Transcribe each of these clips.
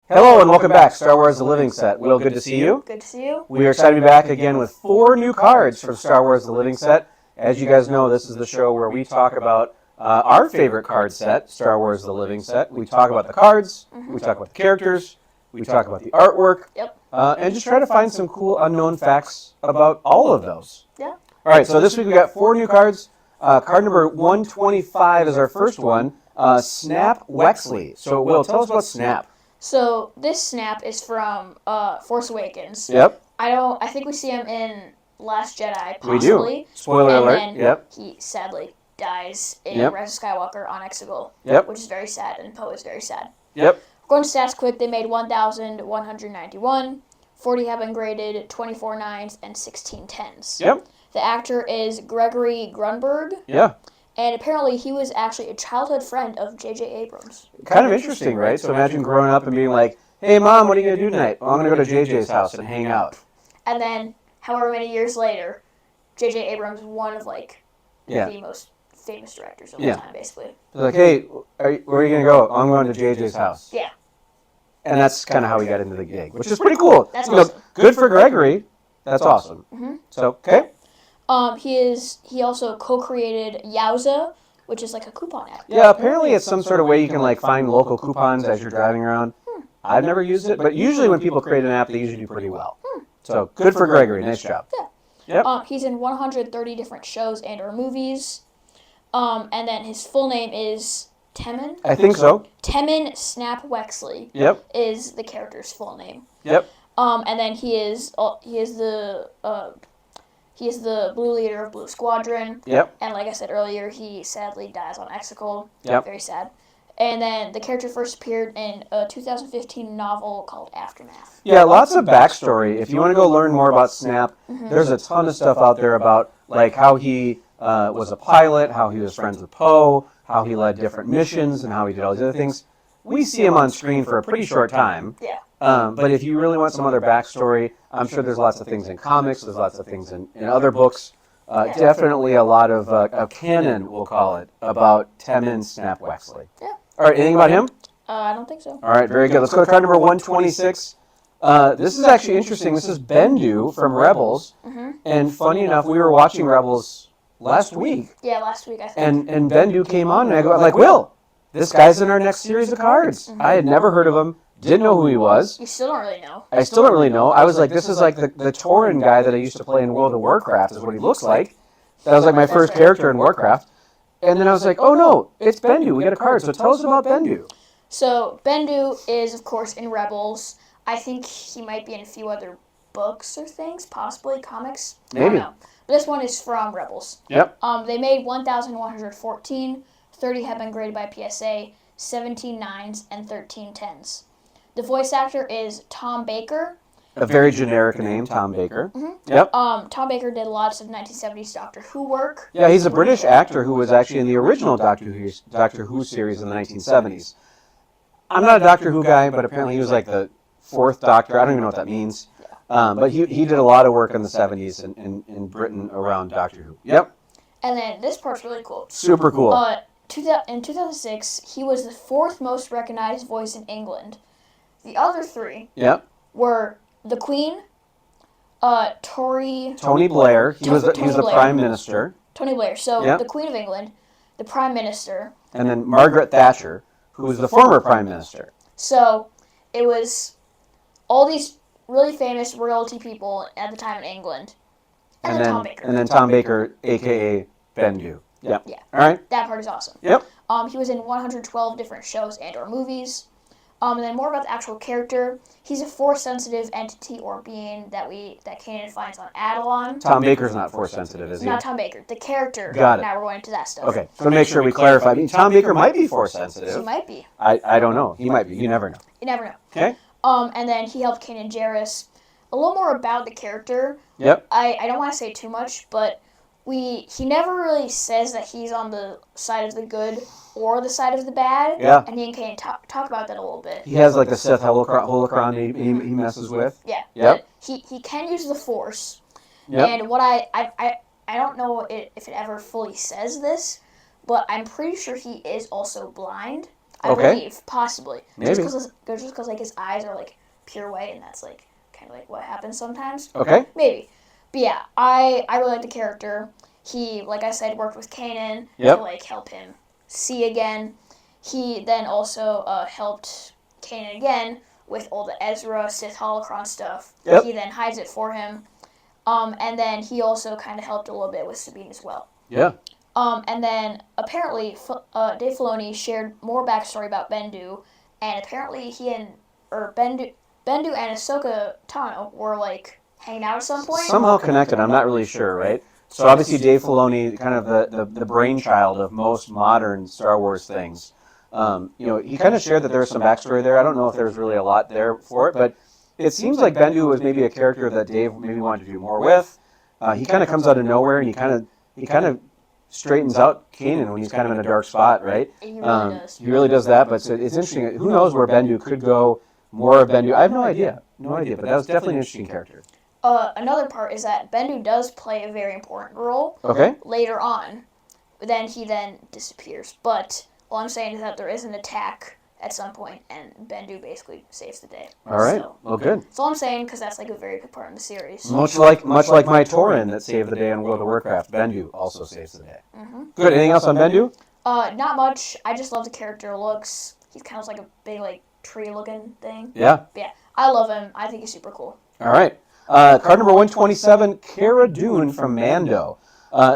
Hello and welcome back, Star Wars The Living Set. Will, good to see you. Good to see you. We are excited to be back again with 4 new cards from Star Wars The Living Set. As you guys know, this is the show where we talk about our favorite card set, Star Wars The Living Set. We talk about the cards, we talk about the characters, we talk about the artwork, and just try to find some cool unknown facts about all of those. Yeah. All right, so this week we got 4 new cards. Card number 125 is our first one, Snap Wexley. So, Will, tell us about Snap. So this Snap is from Force Awakens. Yep. I think we see him in Last Jedi, possibly. We do. Spoiler alert. And then Yep. he sadly dies in Rise of Skywalker on Exegol. Yep. Which is very sad, and Poe is very sad. Yep. Going to stats quick, they made 1,191. 40 have been graded, 24 9s, and 16 10s. Yep. The actor is Gregory Grunberg. Yeah. And apparently he was actually a childhood friend of JJ Abrams. Kind of interesting, right? So imagine growing up and being like, hey, Mom, what are you going to do tonight? Well, I'm going to go to JJ's house and hang out. And then, however many years later, JJ Abrams is one of, the most famous directors of all time, basically. They're like, hey, where are you going to go? I'm going to JJ's house. Yeah. And that's kind of how we got into the gig, which is pretty cool. That's awesome. Good for Gregory. That's awesome. Mm-hmm. So, okay. He also co-created Yowza, which is like a coupon app. Yeah, apparently it's some sort of way you can find local coupons as you're driving around. I've never used it, but usually when people create an app, they usually do pretty well. So good for Gregory. Nice job. Yeah. Yep. He's in 130 different shows and or movies. And then his full name is Temmin. I think so. Temmin Snap Wexley. Yep. Is the character's full name. Yep. And then he is the blue leader of Blue Squadron. Yep. And like I said earlier, he sadly dies on Exegol. Yep. Very sad. And then the character first appeared in a 2015 novel called Aftermath. Yeah, lots of backstory. If you want to go learn more about Snap, there's a ton of stuff out there about how he was a pilot, how he was friends with Poe, how he led different missions, and how he did all these other things. We see him on screen for a pretty short time. Yeah. But if you really want some other backstory, I'm sure there's lots of things in comics, there's lots of things in other books. Definitely a lot of canon, we'll call it, about Temmin Snap Wexley. Yeah. All right, anything about him? I don't think so. All right, very good. Let's go to card number 126. This is actually interesting. This is Bendu from Rebels. And funny enough, we were watching Rebels last week. Yeah, last week, I think. And Bendu came on, and I go, Will, this guy's in our next series of cards. I had never heard of him. Didn't know who he was. You still don't really know. I still don't really know. I was like, this is like the Tauren guy that I used to play in World of Warcraft is what he looks like. That was like my first character in Warcraft. And then I was like, oh no, it's Bendu. We got a card. So tell us about Bendu. So Bendu is, of course, in Rebels. I think he might be in a few other books or things, possibly comics. Maybe. I don't know. But this one is from Rebels. Yep. They made 1,114. 30 have been graded by PSA, 17 9s, and 13 10s. The voice actor is Tom Baker. A very generic name, Tom Baker. Yep. Tom Baker did lots of 1970s Doctor Who work. Yeah, he's a British actor who was actually in the original Doctor Who series in the 1970s. I'm not a Doctor Who guy, but apparently he was like the 4th Doctor. I don't even know what that means. But he did a lot of work in the 70s in Britain around Doctor Who. Yep. And then this part's really cool. Super cool. In 2006, he was the 4th most recognized voice in England. The other 3 were the Queen, Tony Blair. He was the Prime Minister. Tony Blair. So the Queen of England, the Prime Minister, and then Margaret Thatcher, who was the former Prime Minister. So it was all these really famous royalty people at the time in England, and then Tom Baker. And then Tom Baker, a.k.a. Bendu. Yep. Yeah. All right. That part is awesome. Yep. He was in 112 different shows and or movies. And then more about the actual character. He's a Force-sensitive entity or being that Kanan finds on Atollon. Tom Baker's not Force-sensitive, is he? Not Tom Baker. The character. Got it. Now we're going into that stuff. Okay. So make sure we clarify. I mean, Tom Baker might be Force-sensitive. He might be. I don't know. He might be. You never know. You never know. Okay. And then he helped Kanan Jarrus. A little more about the character. Yep. I don't want to say too much, but he never really says that he's on the side of the good or the side of the bad. Yeah. And he and Kanan talk about that a little bit. He has like the Sith holocron he messes with. Yeah. Yep. He can use the Force. Yep. And what I don't know if it ever fully says this, but I'm pretty sure he is also blind. I believe, possibly. Maybe. Just because like his eyes are like pure white, and that's like kind of like what happens sometimes. Okay. Maybe. But yeah, I really like the character. He, like I said, worked with Kanan Yep. to like help him see again. He then also helped Kanan again with all the Ezra Sith holocron stuff. Yep. He then hides it for him. And then he also kind of helped a little bit with Sabine as well. Yeah. And then apparently Dave Filoni shared more backstory about Bendu, and apparently Bendu and Ahsoka Tano were like hanging out at some point. Somehow connected. I'm not really sure, right? So obviously Dave Filoni, kind of the brainchild of most modern Star Wars things. He kind of shared that there was some backstory there. I don't know if there's really a lot there for it, but it seems like Bendu was maybe a character that Dave maybe wanted to do more with. He kind of comes out of nowhere, and he kind of straightens out Kanan when he's kind of in a dark spot, right? He really does. He really does that, but it's interesting. Who knows where Bendu could go? More of Bendu. I have no idea, but that was definitely an interesting character. Another part is that Bendu does play a very important role. Okay. Later on, then he disappears. But all I'm saying is that there is an attack at some point, and Bendu basically saves the day. All right. So, well, good. that's all I'm saying, because that's like a very big part in the series. Much like my Tauren that saved the day in World of Warcraft, Bendu also saves the day. Mm-hmm. Good. Anything else on Bendu? Not much. I just love the character looks. He's kind of like a big like tree-looking thing. Yeah. But yeah, I love him. I think he's super cool. All right. Card number 127, Cara Dune from Mando.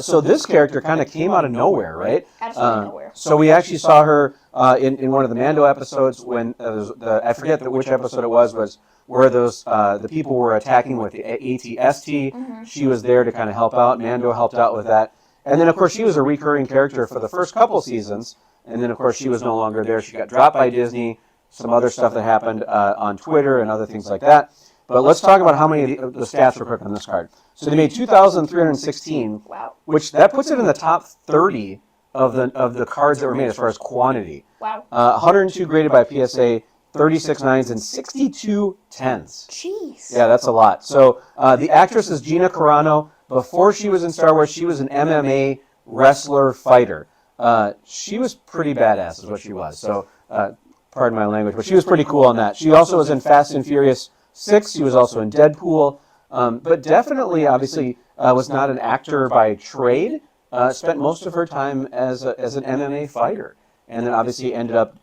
So this character kind of came out of nowhere, right? Absolutely nowhere. So we actually saw her in one of the Mando episodes when I forget which episode it was where those the people were attacking with the AT-ST. Mm-hmm. She was there to kind of help out. Mando helped out with that. And then, of course, she was a recurring character for the first couple seasons. And then, of course, she was no longer there. She got dropped by Disney, some other stuff that happened on Twitter and other things like that. But let's talk about how many of the stats were quick on this card. So they made 2,316, Wow. which that puts it in the top 30 of the cards that were made as far as quantity. Wow. 102 graded by PSA, 36 9s, and 62 10s. Jeez. Yeah, that's a lot. So the actress is Gina Carano. Before she was in Star Wars, she was an MMA wrestler fighter. She was pretty badass is what she was. So pardon my language, but she was pretty cool on that. She also was in Fast and Furious 6. She was also in Deadpool. But definitely, obviously, was not an actor by trade. Spent most of her time as an MMA fighter. And then obviously ended up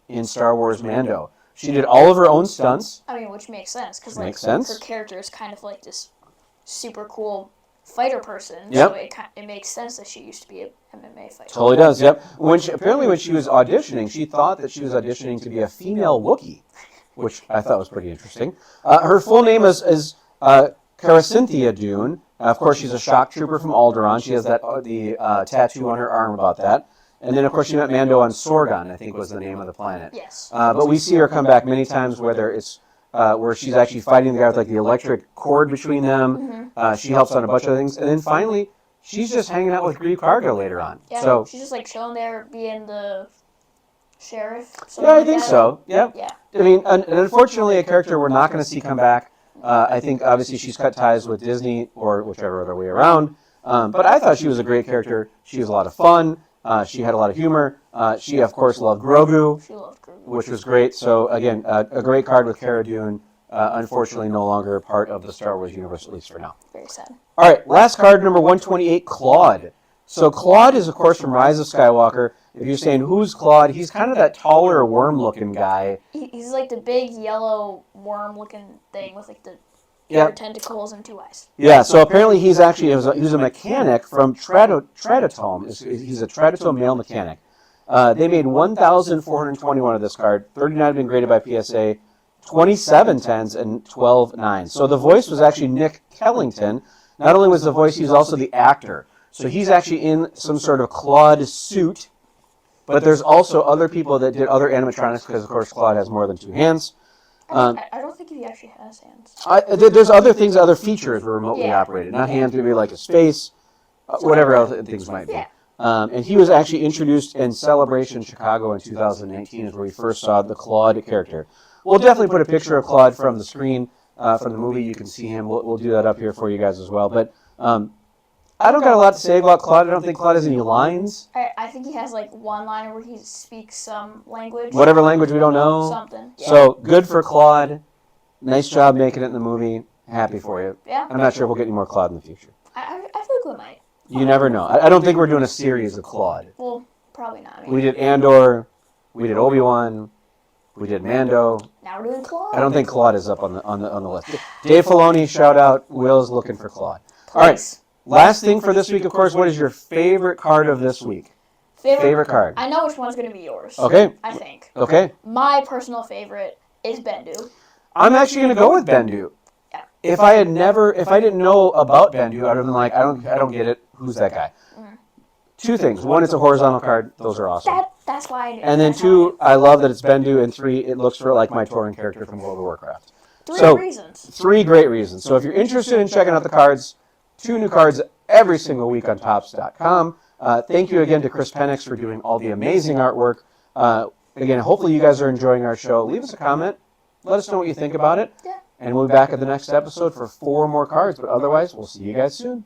in Star Wars Mando. She did all of her own stunts. I mean, which makes sense, because like, Makes sense. her character is kind of like this super cool fighter person. Yep. So it makes sense that she used to be a MMA fighter. Totally does, yep. Apparently when she was auditioning, she thought that she was auditioning to be a female Wookiee, which I thought was pretty interesting. Her full name is Cara Dune. Of course, she's a shock trooper from Alderaan. She has the tattoo on her arm about that. And then, of course, she met Mando on Sorgon, I think was the name of the planet. Yes. But we see her come back many times, whether it's where she's actually fighting the guy with like the electric cord between them. Mm-hmm. She helps on a bunch of things. And then finally, she's just hanging out with Grief Karga later on. Yeah, so she's just like chilling there, being the sheriff. Yeah, I think so. Yep. Yeah. I mean, and unfortunately, a character we're not going to see come back. I think obviously she's cut ties with Disney or whichever other way around. But I thought she was a great character. She was a lot of fun. She had a lot of humor. She, of course, loved Grogu. She loved Grogu. Which was great. So, again, a great card with Cara Dune. Unfortunately, no longer a part of the Star Wars universe, at least for now. Very sad. All right, last card, number 128, Klaud. So Klaud is, of course, from Rise of Skywalker. If you're saying, who's Klaud? He's kind of that taller, worm-looking guy. He's like the big yellow worm-looking thing with like the tentacles and 2 eyes. Yeah, so apparently he's actually he was a mechanic from Traditome. He's a Traditome male mechanic. They made 1,421 of this card. 39 have been graded by PSA, 27 10s, and 12 9s. So the voice was actually Nick Kellington. Not only was the voice, he's also the actor. So he's actually in some sort of Klaud suit. But there's also other people that did other animatronics because, of course, Klaud has more than 2 hands. I don't think he actually has hands. There's other things, other features were remotely operated. Not hands, maybe like a space, whatever other things might be. Yeah. And he was actually introduced in Celebration Chicago in 2019 is where we first saw the Klaud character. We'll definitely put a picture of Klaud from the screen from the movie. You can see him. We'll do that up here for you guys as well. But I don't got a lot to say about Klaud. I don't think Klaud has any lines. I think he has like one liner where he speaks some language. Whatever language we don't know. Something. Yeah. So good for Klaud. Nice job making it in the movie. Happy for you. Yeah. I'm not sure we'll get any more Klaud in the future. I feel like we might. You never know. I don't think we're doing a series of Klaud. Well, probably not. I mean, We did Andor. We did Obi-Wan. We did Mando. now we're doing Klaud. I don't think Klaud is up on the list. Dave Filoni, shout out. Will's looking for Klaud. All right. Please. Last thing for this week, of course, what is your favorite card of this week? Favorite card. I know which one's going to be yours. Okay. I think. Okay. My personal favorite is Bendu. I'm actually going to go with Bendu. Yeah. If I didn't know about Bendu, I'd have been like, I don't get it. Who's that guy? Two things. One, it's a horizontal card. Those are awesome. That's why I knew. And then two, I love that it's Bendu. And three, it looks for like my Tauren character from World of Warcraft. Three reasons. Three great reasons. So if you're interested in checking out the cards, 2 new cards every single week on Topps.com. Thank you again to Kris Penix for doing all the amazing artwork. Again, hopefully you guys are enjoying our show. Leave us a comment. Let us know what you think about it. Yeah. And we'll be back at the next episode for 4 more cards. But otherwise, we'll see you guys soon.